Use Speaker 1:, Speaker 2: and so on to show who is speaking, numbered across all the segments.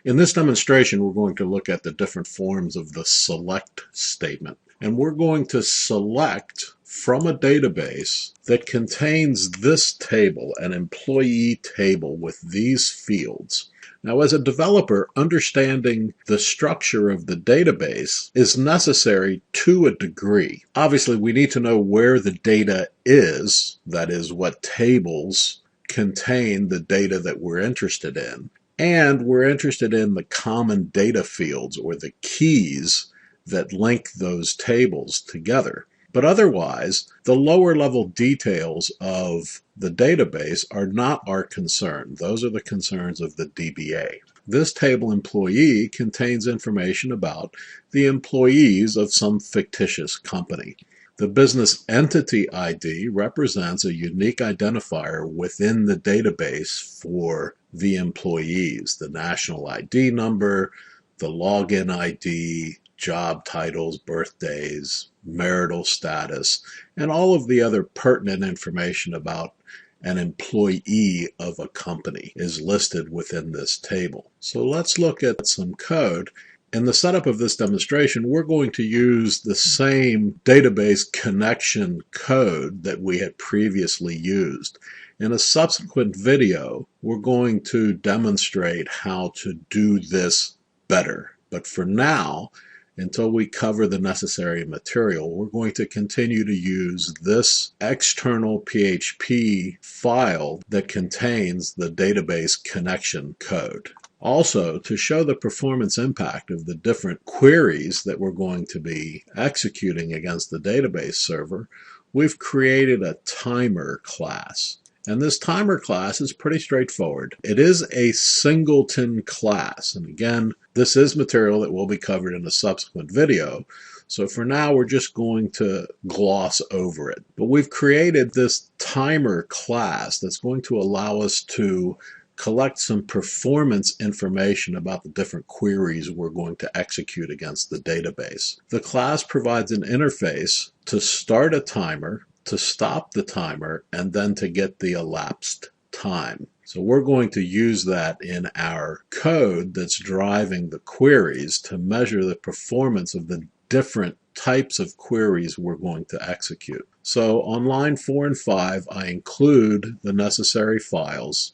Speaker 1: In this demonstration, we're going to look at the different forms of the select statement. And we're going to select from a database that contains this table, an employee table with these fields. Now, as a developer, understanding the structure of the database is necessary to a degree. Obviously, we need to know where the data is, that is, what tables contain the data that we're interested in. And we're interested in the common data fields or the keys that link those tables together. But otherwise, the lower level details of the database are not our concern. Those are the concerns of the DBA. This table employee contains information about the employees of some fictitious company. The business entity ID represents a unique identifier within the database for the employees, the national ID number, the login ID, job titles, birthdays, marital status, and all of the other pertinent information about an employee of a company is listed within this table. So let's look at some code. In the setup of this demonstration, we're going to use the same database connection code that we had previously used. In a subsequent video, we're going to demonstrate how to do this better. But for now, until we cover the necessary material, we're going to continue to use this external PHP file that contains the database connection code. Also, to show the performance impact of the different queries that we're going to be executing against the database server, we've created a timer class. And this timer class is pretty straightforward. It is a singleton class. And again, this is material that will be covered in a subsequent video. So for now, we're just going to gloss over it. But we've created this timer class that's going to allow us to collect some performance information about the different queries we're going to execute against the database. The class provides an interface to start a timer, to stop the timer, and then to get the elapsed time. So we're going to use that in our code that's driving the queries to measure the performance of the different types of queries we're going to execute. So on line 4 and 5, I include the necessary files.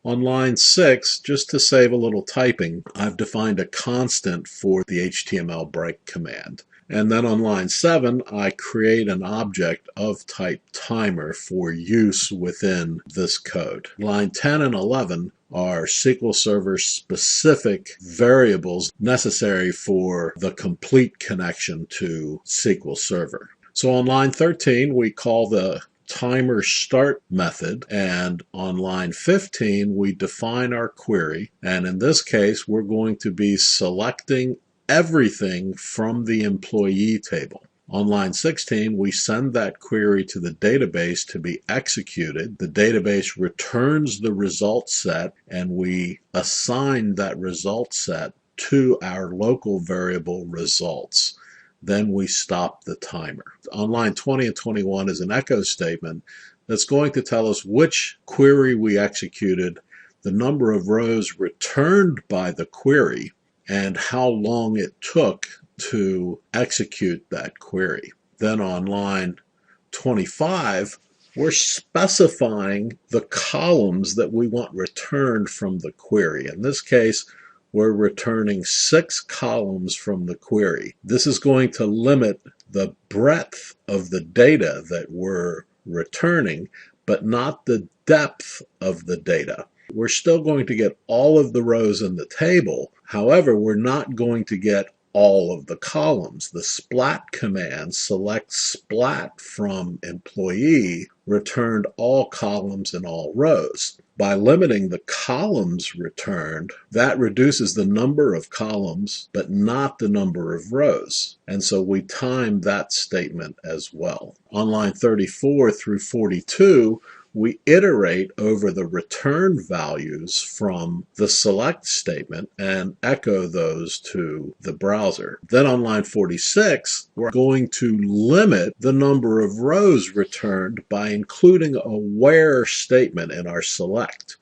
Speaker 1: On line 6, just to save a little typing, I've defined a constant for the HTML break command. And then on line 7, I create an object of type timer for use within this code. Line 10 and 11 are SQL Server specific variables necessary for the complete connection to SQL Server. So on line 13, we call the timer start method, and on line 15 we define our query, and in this case we're going to be selecting everything from the employee table. On line 16 we send that query to the database to be executed. The database returns the result set and we assign that result set to our local variable results. Then we stop the timer. On line 20 and 21 is an echo statement that's going to tell us which query we executed, the number of rows returned by the query, and how long it took to execute that query. Then on line 25, we're specifying the columns that we want returned from the query. In this case, we're returning 6 columns from the query. This is going to limit the breadth of the data that we're returning, but not the depth of the data. We're still going to get all of the rows in the table. However, we're not going to get all of the columns. The splat command selects splat from employee, returned all columns and all rows. By limiting the columns returned, that reduces the number of columns, but not the number of rows. And so we time that statement as well. On line 34 through 42, we iterate over the return values from the select statement and echo those to the browser. Then on line 46, we're going to limit the number of rows returned by including a where statement in our select.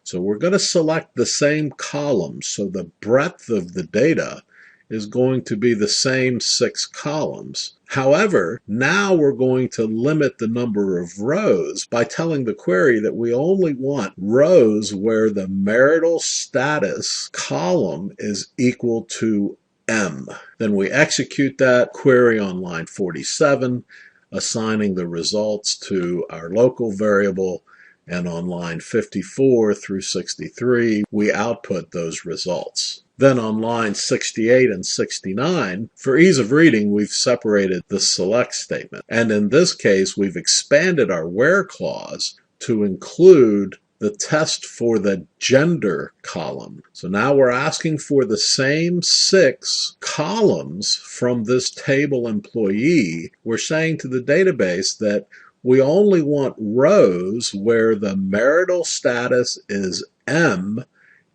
Speaker 1: So we're going to select the same columns. So the breadth of the data is going to be the same 6 columns. However, now we're going to limit the number of rows by telling the query that we only want rows where the marital status column is equal to M. Then we execute that query on line 47, assigning the results to our local variable, and on line 54 through 63, we output those results. Then on lines 68 and 69, for ease of reading, we've separated the select statement. And in this case, we've expanded our where clause to include the test for the gender column. So now we're asking for the same 6 columns from this table employee. We're saying to the database that we only want rows where the marital status is M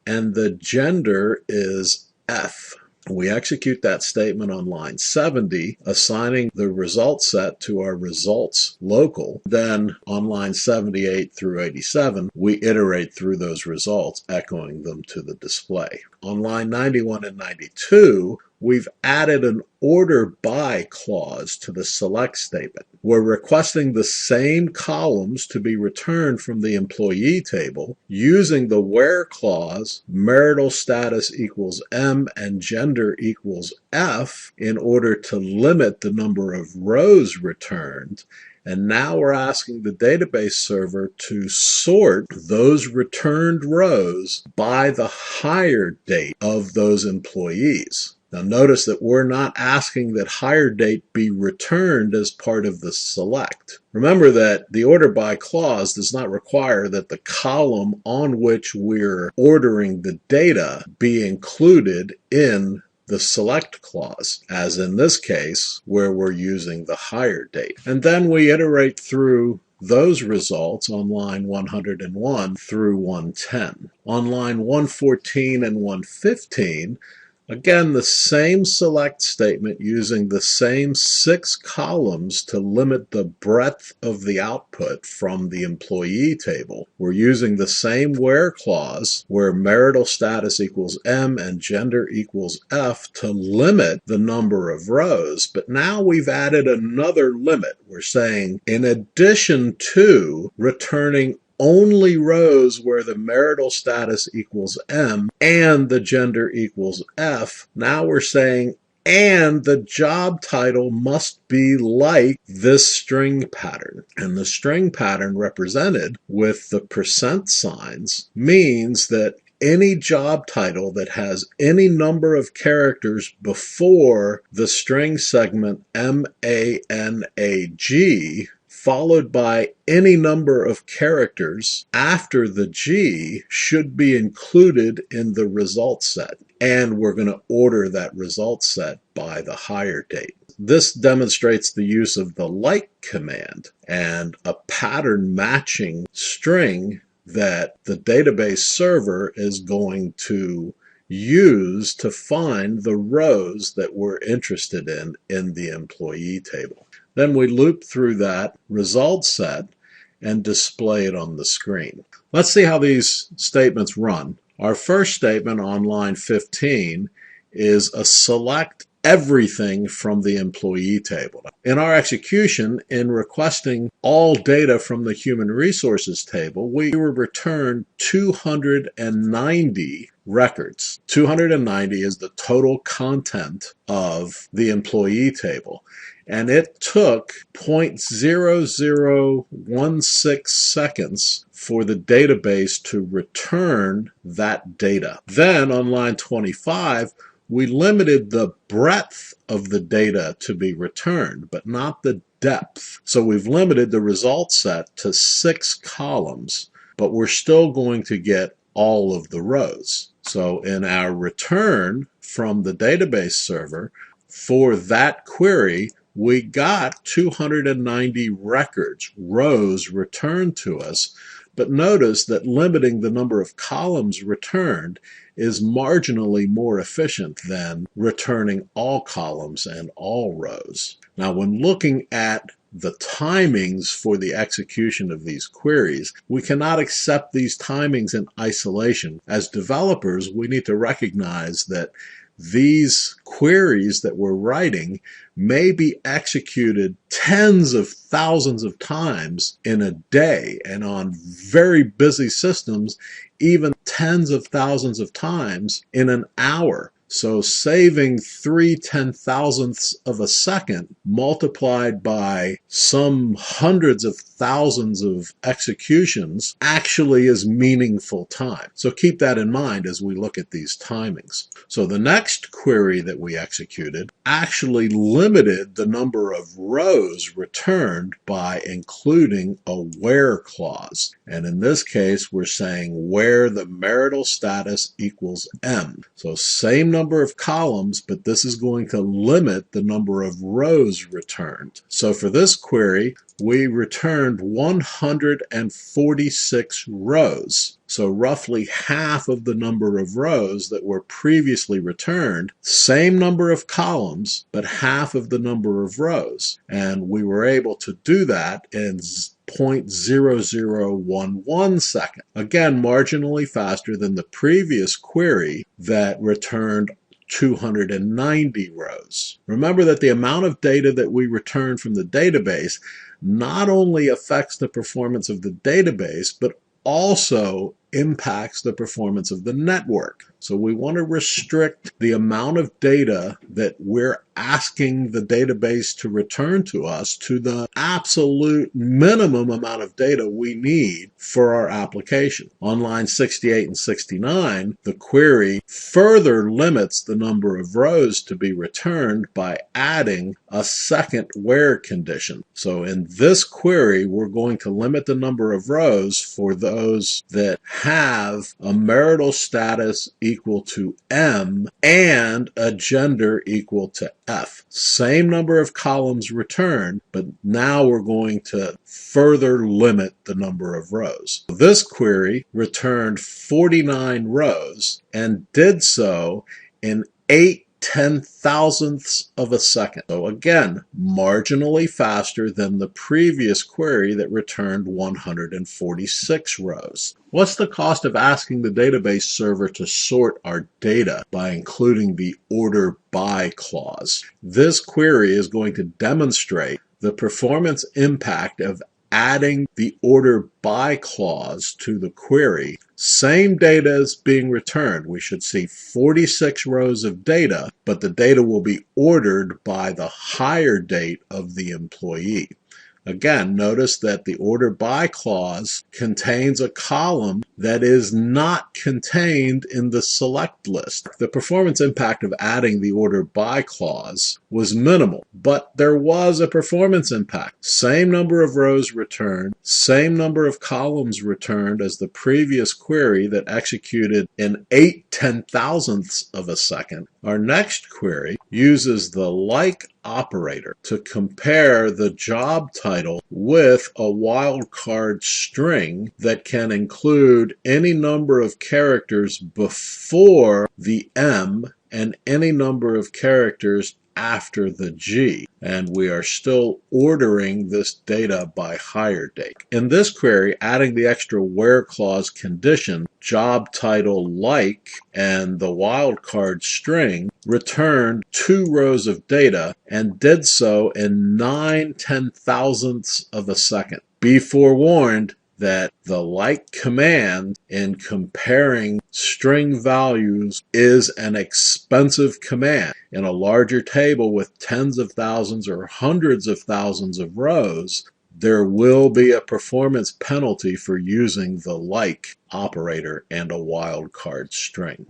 Speaker 1: and the gender is F. We execute that statement on line 70, assigning the result set to our results local. Then on line 78 through 87, we iterate through those results, echoing them to the display. On line 91 and 92, we've added an order by clause to the select statement. We're requesting the same columns to be returned from the employee table using the where clause, marital status equals M and gender equals F, in order to limit the number of rows returned. And now we're asking the database server to sort those returned rows by the hire date of those employees. Now notice that we're not asking that hire date be returned as part of the select. Remember that the order by clause does not require that the column on which we're ordering the data be included in the select clause, as in this case where we're using the hire date. And then we iterate through those results on line 101 through 110. On line 114 and 115, again, the same select statement using the same 6 columns to limit the breadth of the output from the employee table. We're using the same where clause where marital status equals M and gender equals F to limit the number of rows. But now we've added another limit. We're saying in addition to returning only rows where the marital status equals M and the gender equals F, now we're saying and the job title must be like this string pattern. And the string pattern represented with the % signs means that any job title that has any number of characters before the string segment MANAG followed by any number of characters after the G should be included in the result set. And we're going to order that result set by the hire date. This demonstrates the use of the like command and a pattern matching string that the database server is going to use to find the rows that we're interested in the employee table. Then we loop through that result set and display it on the screen. Let's see how these statements run. Our first statement on line 15 is a select everything from the employee table. In our execution, in requesting all data from the human resources table, we were returned 290 records. 290 is the total content of the employee table. And it took 0.0016 seconds for the database to return that data. Then on line 25, we limited the breadth of the data to be returned, but not the depth. So we've limited the result set to 6 columns, but we're still going to get all of the rows. So in our return from the database server for that query, we got 290 records, rows returned to us, but notice that limiting the number of columns returned is marginally more efficient than returning all columns and all rows. Now, when looking at the timings for the execution of these queries, we cannot accept these timings in isolation. As developers, we need to recognize that these queries that we're writing may be executed tens of thousands of times in a day, and on very busy systems, even tens of thousands of times in an hour. So saving 3/10,000ths of a second multiplied by some hundreds of thousands of executions actually is meaningful time. So keep that in mind as we look at these timings. So the next query that we executed actually limited the number of rows returned by including a where clause. And in this case, we're saying where the marital status equals M. So same number of columns, but this is going to limit the number of rows returned. So for this query, we returned 146 rows. So roughly half of the number of rows that were previously returned, same number of columns, but half of the number of rows. And we were able to do that in 0.0011 second. Again, marginally faster than the previous query that returned 290 rows. Remember that the amount of data that we return from the database not only affects the performance of the database, but also impacts the performance of the network. So we want to restrict the amount of data that we're asking the database to return to us to the absolute minimum amount of data we need for our application. On line 68 and 69, the query further limits the number of rows to be returned by adding a second where condition. So in this query, we're going to limit the number of rows for those that have a marital status equal to M and a gender equal to F. Same number of columns returned, but now we're going to further limit the number of rows. This query returned 49 rows and did so in 8/10,000ths of a second. So again, marginally faster than the previous query that returned 146 rows. What's the cost of asking the database server to sort our data by including the order by clause? This query is going to demonstrate the performance impact of adding the order by clause to the query. Same data is being returned. We should see 46 rows of data, but the data will be ordered by the hire date of the employee. Again, notice that the order by clause contains a column that is not contained in the select list. The performance impact of adding the order by clause was minimal, but there was a performance impact. Same number of rows returned, same number of columns returned as the previous query that executed in 8/10,000ths of a second. Our next query uses the like operator to compare the job title with a wildcard string that can include any number of characters before the M and any number of characters after the G, and we are still ordering this data by hire date. In this query, adding the extra where clause condition, job title like, and the wildcard string returned 2 rows of data and did so in 9/10,000ths of a second. Be forewarned that the like command in comparing string values is an expensive command. In a larger table with tens of thousands or hundreds of thousands of rows, there will be a performance penalty for using the like operator and a wildcard string.